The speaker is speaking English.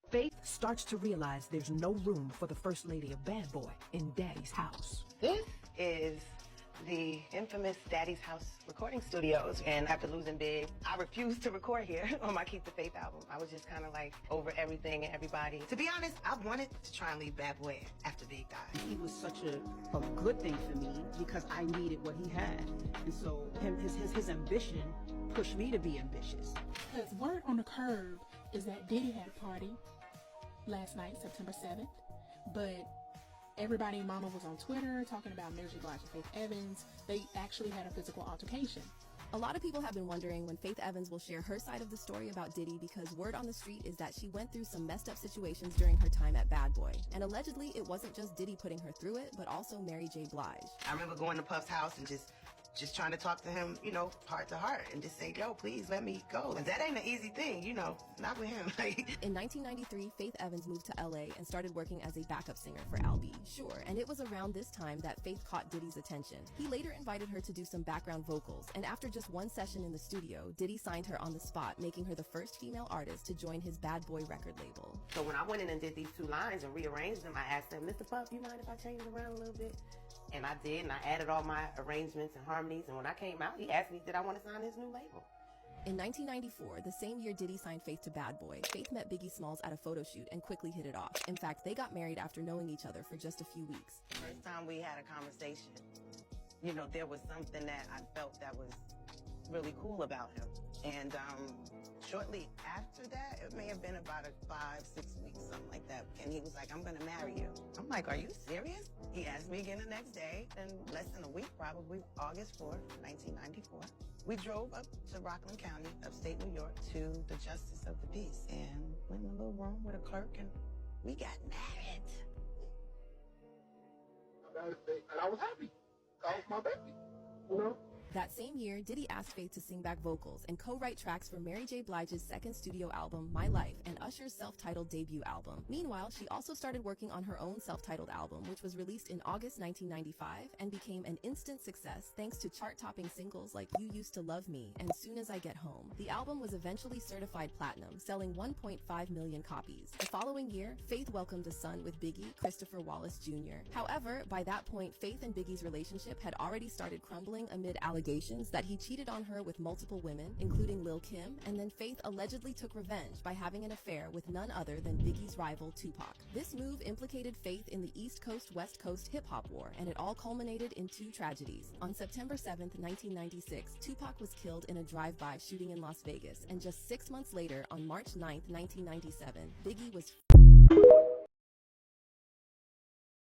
Faith starts to realize there's no room for the first lady of Bad Boy in Daddy's house. This is the infamous Daddy's House recording studios, and after losing Big, I refused to record here on my Keep the Faith album. I was just kind of like over everything and everybody. To be honest, I wanted to try and leave Bad Boy after Big died. He was such a good thing for me because I needed what he had, and so his ambition pushed me to be ambitious. Because word on the curb is that Diddy had a party last night, September 7th, but everybody and mama was on Twitter talking about Mary J. Blige and Faith Evans. They actually had a physical altercation. A lot of people have been wondering when Faith Evans will share her side of the story about Diddy, because word on the street is that she went through some messed up situations during her time at Bad Boy. And allegedly, it wasn't just Diddy putting her through it, but also Mary J. Blige. I remember going to Puff's house and just trying to talk to him, heart to heart, and just say, yo, please let me go. And that ain't an easy thing, not with him. In 1993, Faith Evans moved to LA and started working as a backup singer for Al B. Sure, and it was around this time that Faith caught Diddy's attention. He later invited her to do some background vocals, and after just one session in the studio, Diddy signed her on the spot, making her the first female artist to join his Bad Boy record label. So when I went in and did these two lines and rearranged them, I asked him, Mr. Puff, you mind if I change it around a little bit? And I did, and I added all my arrangements and harmonies, and when I came out, he asked me, did I want to sign his new label? In 1994, the same year Diddy signed Faith to Bad Boy, Faith met Biggie Smalls at a photo shoot and quickly hit it off. In fact, they got married after knowing each other for just a few weeks. First time we had a conversation, there was something that I felt that was really cool about him. And shortly after that, it may have been about 5-6 weeks, something like that. And he was like, I'm gonna marry you. I'm like, are you serious? He asked me again the next day, and less than a week, probably August 4th, 1994. We drove up to Rockland County, upstate New York, to the Justice of the Peace, and went in a little room with a clerk, and we got married. And I was happy. That was my baby, That same year, Diddy asked Faith to sing back vocals and co-write tracks for Mary J. Blige's second studio album, My Life, and Usher's self-titled debut album. Meanwhile, she also started working on her own self-titled album, which was released in August 1995 and became an instant success thanks to chart-topping singles like You Used to Love Me and Soon as I Get Home. The album was eventually certified platinum, selling 1.5 million copies. The following year, Faith welcomed a son with Biggie, Christopher Wallace Jr. However, by that point, Faith and Biggie's relationship had already started crumbling amid allegations that he cheated on her with multiple women, including Lil' Kim, and then Faith allegedly took revenge by having an affair with none other than Biggie's rival, Tupac. This move implicated Faith in the East Coast-West Coast hip-hop war, and it all culminated in two tragedies. On September 7th, 1996, Tupac was killed in a drive-by shooting in Las Vegas, and just 6 months later, on March 9th, 1997, Biggie was